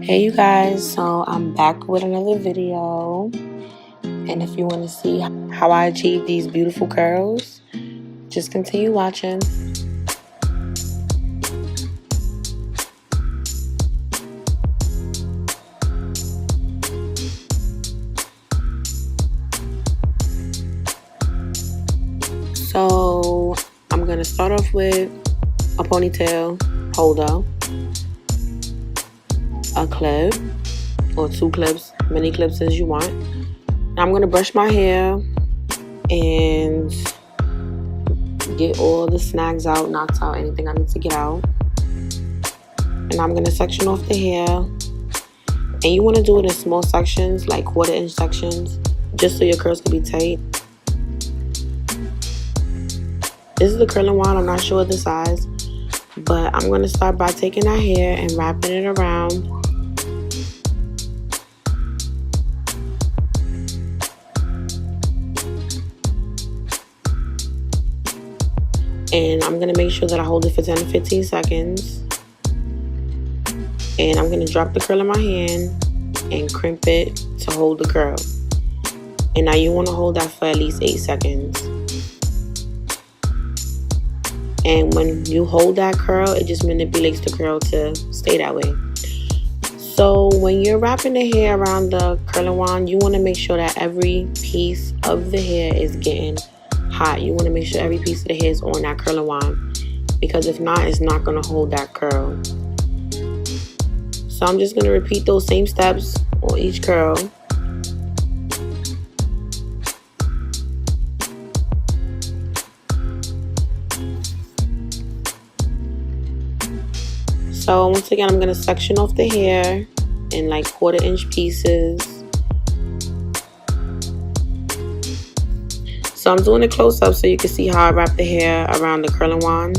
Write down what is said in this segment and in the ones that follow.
Hey you guys, so I'm back with another video, and if you want to see how I achieve these beautiful curls, just continue watching. So I'm going to start off with a ponytail holder, a clip or 2 clips, many clips as you want. Now I'm going to brush my hair and get all the snags out, knocks out, anything I need to get out. And I'm going to section off the hair, and you want to do it in small sections, like 1/4 inch sections, just so your curls can be tight. This is the curling wand, I'm not sure the size, but I'm going to start by taking that hair and wrapping it around. And I'm going to make sure that I hold it for 10 to 15 seconds. And I'm going to drop the curl in my hand and crimp it to hold the curl. And now you want to hold that for at least 8 seconds. And when you hold that curl, it just manipulates the curl to stay that way. So when you're wrapping the hair around the curling wand, you want to make sure that every piece of the hair is getting hot. You want to make sure every piece of the hair is on that curling wand, because if not, it's not going to hold that curl. So I'm just going to repeat those same steps on each curl. So once again, I'm going to section off the hair in like 1/4 inch pieces. So I'm doing a close up so you can see how I wrap the hair around the curling wand.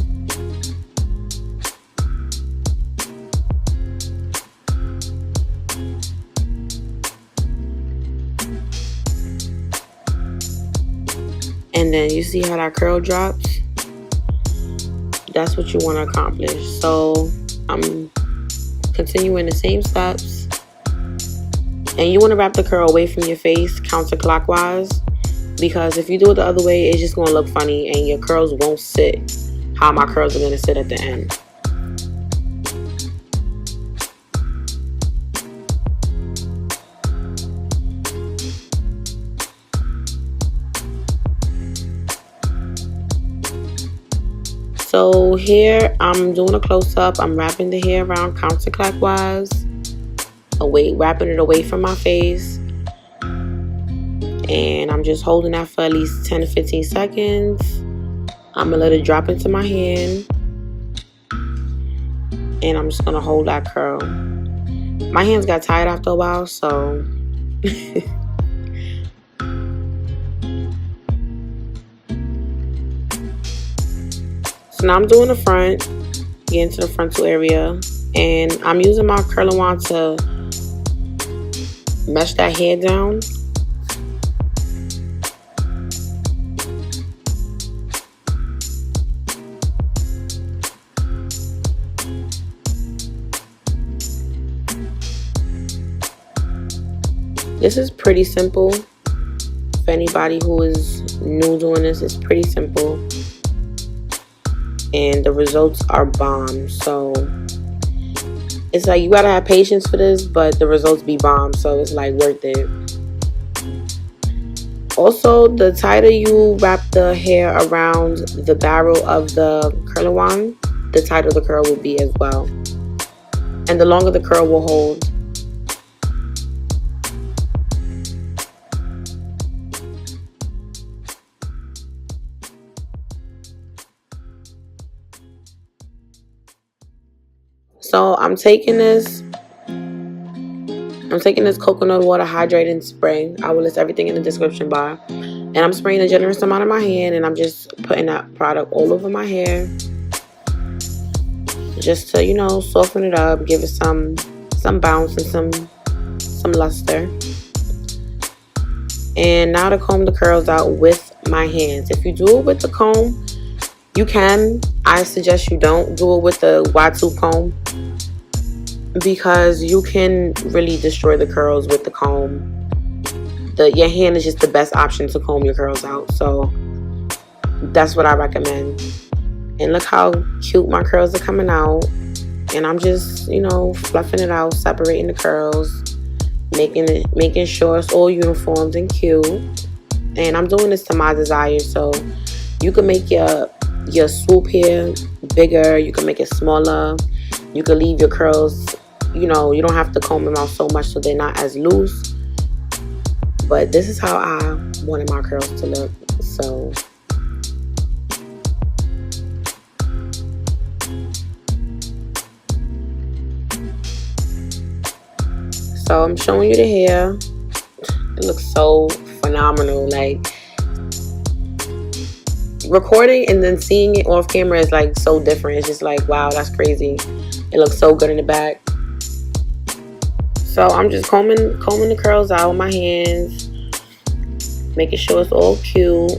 And then you see how that curl drops? That's what you want to accomplish. So I'm continuing the same steps. And you want to wrap the curl away from your face counterclockwise, because if you do it the other way, it's just going to look funny and your curls won't sit how my curls are going to sit at the end. So here I'm doing a close-up. I'm wrapping the hair around counterclockwise, wrapping it away from my face. And I'm just holding that for at least 10 to 15 seconds. I'm going to let it drop into my hand. And I'm just going to hold that curl. My hands got tired after a while, so... So now I'm doing the front, getting to the frontal area. And I'm using my curling wand to mesh that hair down. This is pretty simple. For anybody who is new doing this, it's pretty simple. And the results are bomb. So it's like you gotta have patience for this, but the results be bomb. So it's like worth it. Also, the tighter you wrap the hair around the barrel of the curling wand, the tighter the curl will be as well. And the longer the curl will hold. So I'm taking this coconut water hydrating spray. I will list everything in the description bar. And I'm spraying a generous amount in my hand, and I'm just putting that product all over my hair. Just to, you know, soften it up, give it some bounce and some luster. And now to comb the curls out with my hands. If you do it with the comb, you can. I suggest you don't do it with the wide tooth comb. because you can really destroy the curls with the comb. Your hand is just the best option to comb your curls out. So that's what I recommend. And look how cute my curls are coming out. And I'm just, you know, fluffing it out, separating the curls, making sure it's all uniform and cute. And I'm doing this to my desire. So you can make your swoop here bigger. You can make it smaller. You can leave your curls, you know, you don't have to comb them out so much so they're not as loose. But this is how I wanted my curls to look. So I'm showing you the hair. It looks so phenomenal. Like, recording and then seeing it off camera is like so different. It's just like, wow, that's crazy. It looks so good in the back. So I'm just combing the curls out with my hands, making sure it's all cute.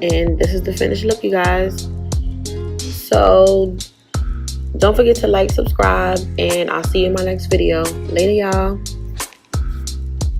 And this is the finished look, you guys. So don't forget to like, subscribe, and I'll see you in my next video. Later, y'all.